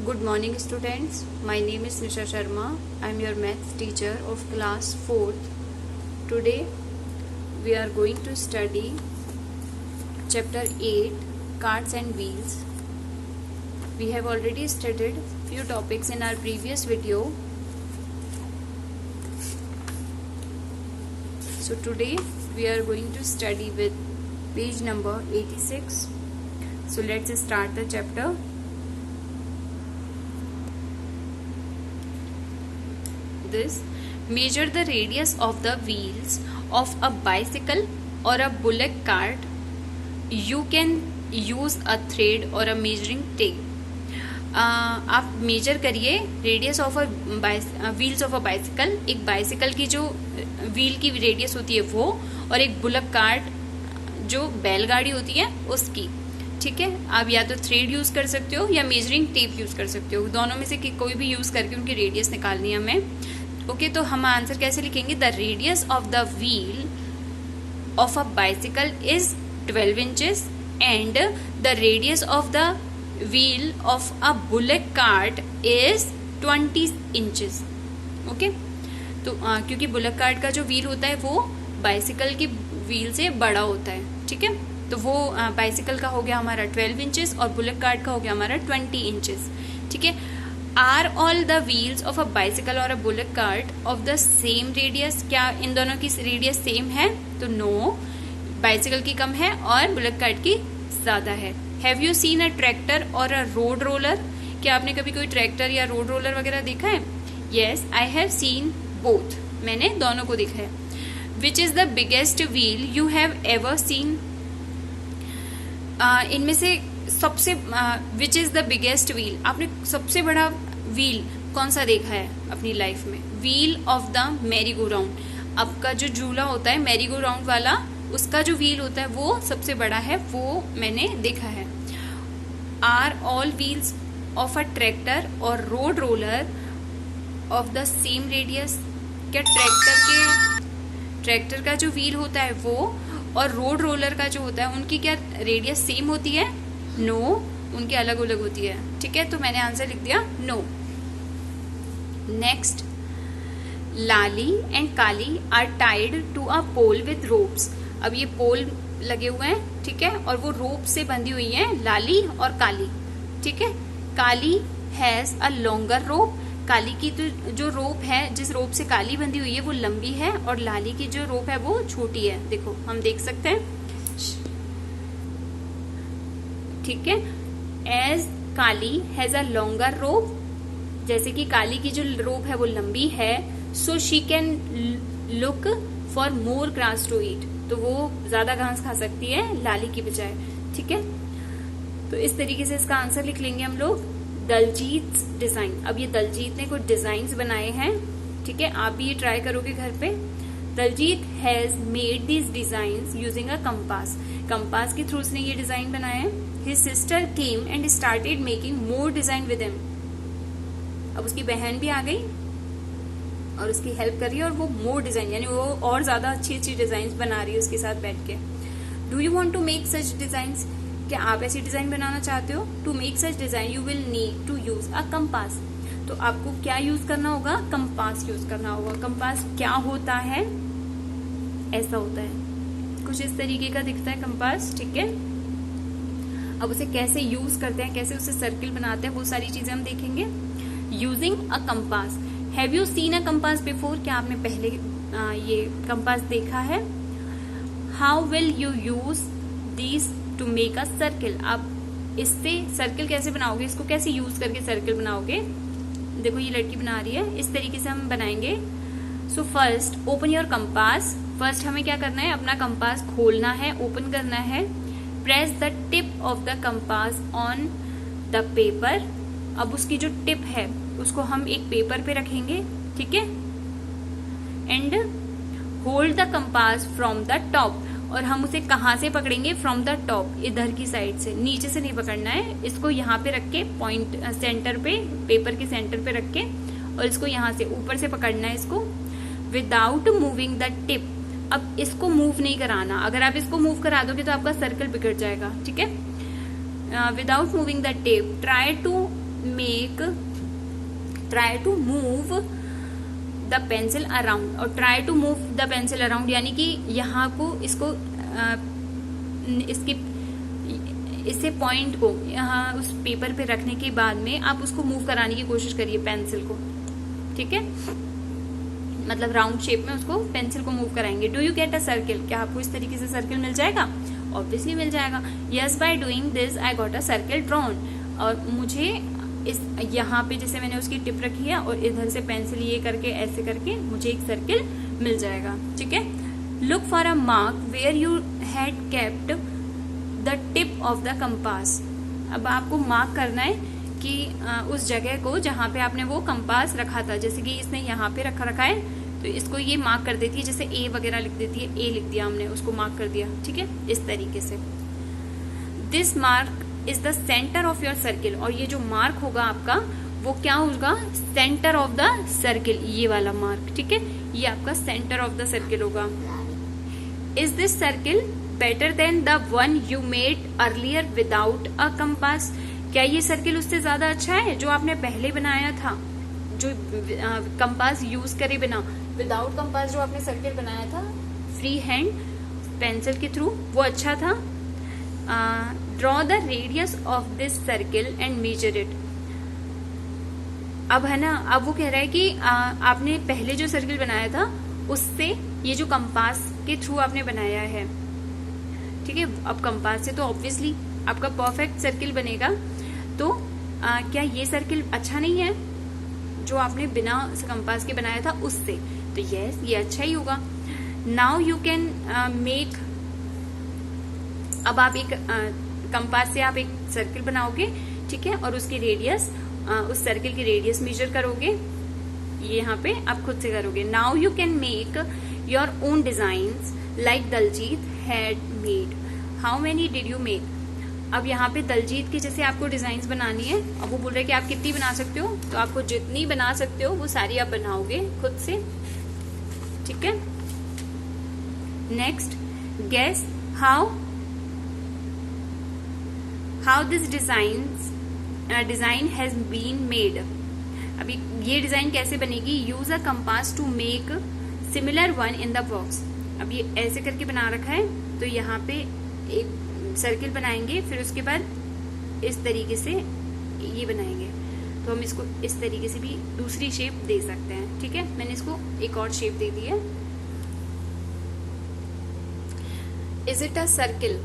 Good morning students. My name is Nisha Sharma. I am your maths teacher of class 4th. Today we are going to study chapter 8 carts and wheels. We have already studied few topics in our previous video. So today we are going to study with page number 86. So let's start the chapter. This measure the radius of the wheels of a bicycle or a bullock cart. You can use a thread or a measuring tape. आप major करिए radius of wheels of a bicycle. एक bicycle की जो wheel की radius होती है वो, और एक बुलक कार्ट जो बैलगाड़ी होती है उसकी. ठीक है, आप या तो थ्रेड यूज कर सकते हो या मेजरिंग टेप यूज कर सकते हो. दोनों में से कोई भी यूज करके उनकी रेडियस निकालनी है हमें. ओके, तो हम आंसर कैसे लिखेंगे? The radius of the wheel of a bicycle is 12 inches and the radius of the wheel of a bullet cart is 20 inches. Okay, तो क्योंकि बुलेट कार्ट का जो व्हील होता है वो बाइसिकल की व्हील से बड़ा होता है. ठीक है, तो वो बाइसिकल का हो गया हमारा 12 इंचेस और बुलेट कार्ट का हो गया हमारा 20 इंचेस. ठीक है, are all the wheels of a bicycle और a bullet cart of the same radius? क्या इन दोनों की रेडियस सेम है? तो नो, बाइसिकल की कम है और बुलेट कार्ट की ज्यादा है. Have you seen a tractor और अ रोड रोलर? क्या आपने कभी कोई ट्रैक्टर या रोड रोलर वगैरह देखा है? Yes, I have seen both. मैंने दोनों को देखा है. Which is the biggest wheel you have ever seen? इनमें से सबसे which is the biggest wheel, आपने सबसे बड़ा व्हील कौन सा देखा है अपनी लाइफ में? Wheel of the merry go round. आपका जो झूला होता है मैरी गो राउंड वाला, उसका जो व्हील होता है वो सबसे बड़ा है, वो मैंने देखा है. Are all wheels of a tractor और road roller of the same radius? क्या ट्रैक्टर का जो व्हील होता है वो और रोड रोलर का जो होता है उनकी क्या रेडियस सेम होती है? नो, उनकी अलग अलग होती है. ठीक है, तो मैंने आंसर लिख दिया no. Next, Lali and Kali are tied to a pole with ropes. अब ये पोल लगे हुए हैं, ठीक है, और वो रोप से बंधी हुई हैं लाली और काली. ठीक है, काली हैज अ लॉन्गर रोप. काली की तो जो रोप है, जिस रोप से काली बंधी हुई है वो लंबी है और लाली की जो रोप है वो छोटी है. देखो हम देख सकते हैं. ठीक है, as Kali has a longer rope, जैसे कि काली की जो रोप है वो लंबी है, so she can look for more grass to eat. तो वो ज्यादा घास खा सकती है लाली की बजाय. ठीक है, तो इस तरीके से इसका आंसर लिख लेंगे हम लोग. दलजीत डिजाइन. अब ये दलजीत ने कुछ डिजाइन बनाए हैं. ठीक है, आप भी ये ट्राई करोगे घर पे. Daljeet has made these design using a compass. Compass के थ्रू उसने ये डिजाइन बनाए हैं. His sister came and started making more design with him. अब उसकी बहन भी आ गई और उसकी हेल्प कर रही है और वो मोर डिजाइन, यानी वो और ज्यादा अच्छी अच्छी डिजाइन बना रही है उसके साथ बैठ के. Do you want to make such design? क्या आप ऐसी डिजाइन बनाना चाहते हो? To make such design you will need to use a compass. तो आपको क्या यूज करना होगा? कंपास यूज करना होगा. कंपास क्या होता है? ऐसा होता है, कुछ इस तरीके का दिखता है कंपास. ठीक है, अब उसे कैसे यूज करते हैं, कैसे उसे सर्किल बनाते हैं, वो सारी चीजें हम देखेंगे. Using a compass. Have you seen a compass before? क्या आपने पहले ये कंपास देखा है? How will you use this to make a circle? आप इससे सर्किल कैसे बनाओगे? इसको कैसे यूज करके सर्किल बनाओगे? देखो ये लड़की बना रही है, इस तरीके से हम बनाएंगे. So first open your compass. First हमें क्या करना है? अपना कंपास खोलना है, ओपन करना है. Press the tip of the compass on the paper. अब उसकी जो टिप है उसको हम एक पेपर पे रखेंगे. ठीक है, and hold the compass from the top. और हम उसे कहाँ से पकड़ेंगे? फ्रॉम द टॉप, इधर की साइड से, नीचे से नहीं पकड़ना है. इसको यहाँ पे रख के पॉइंट सेंटर पे, पेपर के सेंटर पे रख के, और इसको यहाँ से ऊपर से पकड़ना है इसको, विदाउट मूविंग द टिप. अब इसको मूव नहीं कराना. अगर आप इसको मूव करा दोगे तो आपका सर्कल बिगड़ जाएगा. ठीक है, without moving the tape try to try to move the pencil around, और try to move the pencil around यानी कि यहाँ को इससे पॉइंट को यहाँ उस पेपर पे रखने के बाद में आप उसको मूव कराने की कोशिश करिए पेंसिल को, ठीक है, मतलब राउंड शेप में उसको पेंसिल को मूव कराएंगे। Do you get a circle, क्या आपको इस तरीके से सर्किल मिल जाएगा? ऑब्वियसली मिल जाएगा। Yes, by doing this I got a circle drawn, और मुझे इस यहाँ पे जैसे मैंने उसकी टिप रखी है और इधर से पेंसिल ये करके ऐसे करके मुझे एक सर्किल मिल जाएगा, ठीक है। Look for a mark where you had kept the tip of the compass. अब आपको मार्क करना है कि उस जगह को जहाँ पे आपने वो कंपास रखा था, जैसे कि इसने यहाँ पे रखा है तो इसको ये मार्क कर देती है, जैसे ए वगैरह लिख देती है, ए लिख दिया हमने, उसको मार्क कर दिया, ठीक है, इस तरीके से। This mark is the centre of your circle, और ये जो मार्क होगा आपका वो क्या होगा? सेंटर ऑफ द सर्किल, ये वाला मार्क, ठीक है, ये आपका सेंटर ऑफ द सर्किल होगा। Is this circle better than the one you made earlier without a compass, क्या ये सर्किल उससे ज्यादा अच्छा है जो आपने पहले बनाया था, जो कंपास यूज करे बिना, विदाउट कंपास जो आपने सर्किल बनाया था फ्री हैंड पेंसिल के थ्रू, वो अच्छा था। Draw the radius of this circle and measure it. अब है ना, अब वो कह रहा है कि आपने पहले जो सर्किल बनाया था उससे ये जो कंपास के थ्रू आपने बनाया है, ठीक है, अब कंपास से तो ऑब्वियसली आपका परफेक्ट सर्किल बनेगा, तो क्या ये सर्किल अच्छा नहीं है जो आपने बिना कंपास के बनाया था उससे? तो यस, ये अच्छा ही होगा। नाउ यू कैन मेक, अब आप एक कंपास से आप एक सर्किल बनाओगे, ठीक है, और उसकी रेडियस, उस सर्किल की रेडियस मेजर करोगे, ये यहाँ पे आप खुद से करोगे। Now you can make your own designs like Daljeet had made. How many did you make? अब यहाँ पे दलजीत की जैसे आपको डिजाइन्स बनानी है, अब वो बोल रहे हैं कि आप कितनी बना सकते हो, तो आपको जितनी बना सकते हो वो सारी आप बनाओगे खुद से, ठीक है। Next, guess how this design has been made. अभी ये डिजाइन कैसे बनेगी? Use a compass to make similar one in the box. अब ये ऐसे करके बना रखा है, तो यहाँ पे एक सर्किल बनाएंगे, फिर उसके बाद इस तरीके से ये बनाएंगे, तो हम इसको इस तरीके से भी दूसरी शेप दे सकते हैं, ठीक है। मैंने इसको एक और शेप दे दी है। Is it a circle?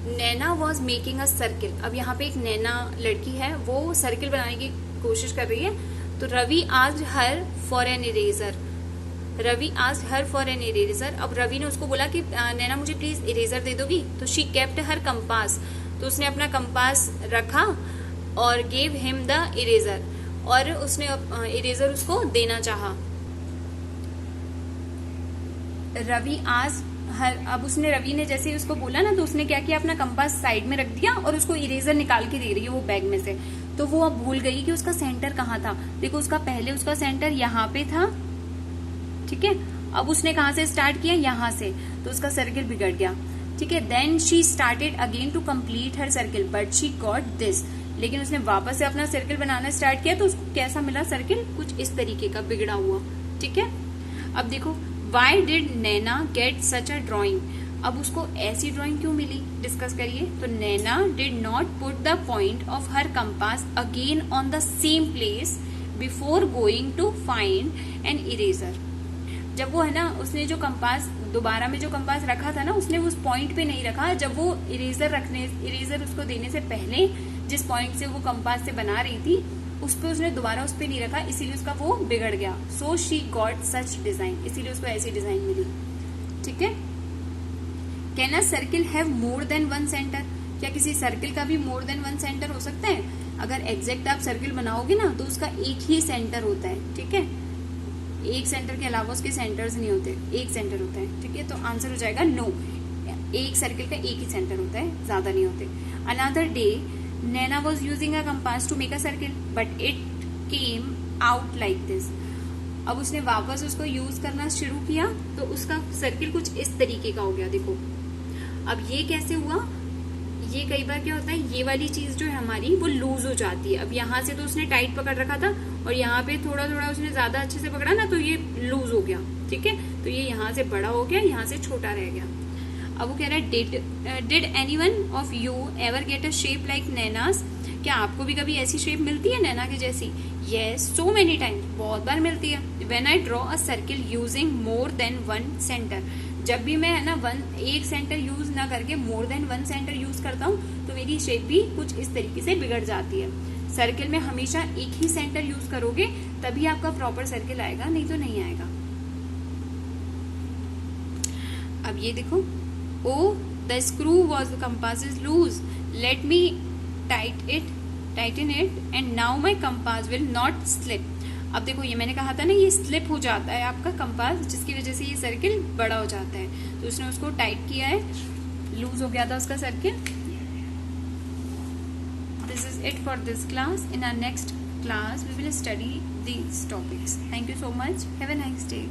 Naina was making a circle. अब यहाँ पे एक नैना लड़की है, वो सर्किल बनाने की कोशिश कर रही है, तो रवि आज her for an eraser. Ravi आज हर फॉर एन इरेजर। अब रवि ने उसको बोला कि नैना मुझे प्लीज इरेजर दे दोगी, तो शी केप्ट हर कंपास, तो उसने अपना कंपास रखा और गेव हिम द इरेजर, और उसने इरेजर उसको देना चाहा। रवि आज हर, अब उसने रवि ने जैसे उसको बोला ना, तो उसने क्या किया, अपना कंपास साइड में रख दिया और उसको इरेजर निकाल के दे रही है वो बैग में से। तो वो अब भूल गई कि उसका सेंटर कहाँ था। देखो, उसका पहले उसका सेंटर यहाँ पे था, ठीक है, अब उसने कहाँ से स्टार्ट किया? यहाँ से, तो उसका सर्किल बिगड़ गया, ठीक है। Then she started again to complete her circle but she got this. लेकिन उसने वापस से अपना सर्किल बनाना स्टार्ट किया, तो उसको कैसा मिला सर्किल? कुछ इस तरीके का बिगड़ा हुआ, ठीक है। अब देखो, why did Naina get such a drawing? अब उसको ऐसी ड्राइंग क्यों मिली, डिस्कस करिए। तो Naina did not put the point of her compass again on the same place before going to find an eraser. जब वो है ना, उसने जो कंपास दोबारा में जो कंपास रखा था ना, उसने उस पॉइंट पे नहीं रखा, जब वो इरेजर उसको देने से पहले जिस पॉइंट से वो कंपास से बना रही थी उस पे उसने दोबारा उस पे नहीं रखा, इसीलिए उसका वो बिगड़ गया। So she got such design, इसीलिए उसको ऐसी डिजाइन मिली, ठीक है। Can a circle have more than one centre? क्या किसी सर्किल का भी मोर देन वन सेंटर हो सकता है? अगर एग्जैक्ट आप सर्किल बनाओगे ना, तो उसका एक ही सेंटर होता है, ठीक है, एक सेंटर के अलावा उसके सेंटर्स नहीं होते, एक सेंटर होता है, ठीक है। तो आंसर हो जाएगा नो, एक सर्किल का एक ही सेंटर होता है, ज्यादा नहीं होते। Another day Naina was using a compass to make a circle but it came out like this. अब उसने वापस उसको यूज करना शुरू किया, तो उसका सर्किल कुछ इस तरीके का हो गया। देखो, अब ये कैसे हुआ? ये कई बार क्या होता है, ये वाली चीज जो है हमारी वो लूज हो जाती है। अब यहाँ से तो उसने टाइट पकड़ रखा था और यहाँ पे थोड़ा थोड़ा उसने ज्यादा अच्छे से पकड़ा ना, तो ये लूज हो गया, ठीक है। तो ये यहाँ से बड़ा हो गया, यहाँ से छोटा रह गया। अब वो कह रहा है did anyone of you ever get a shape like Naina's, क्या आपको भी कभी ऐसी शेप मिलती है नैना की जैसी? यस, सो मेनी टाइम्स, बहुत बार मिलती है। When I draw a circle using more than one centre, जब भी मैं है ना एक सेंटर यूज ना करके more than one centre use करता हूँ तो मेरी शेप भी कुछ इस तरीके से बिगड़ जाती है। सर्किल में हमेशा एक ही सेंटर यूज करोगे तभी आपका प्रॉपर सर्किल आएगा, नहीं तो नहीं आएगा। अब ये देखो, oh the screw was the compass is loose, let me tighten it and now my compass will not slip. अब देखो, ये मैंने कहा था ना, ये स्लिप हो जाता है आपका कंपास, जिसकी वजह से ये सर्किल बड़ा हो जाता है। तो उसने उसको टाइट किया है, लूज हो गया था उसका circle. This is it for this class. In our next class we will study these topics. Thank you so much. Have a nice day.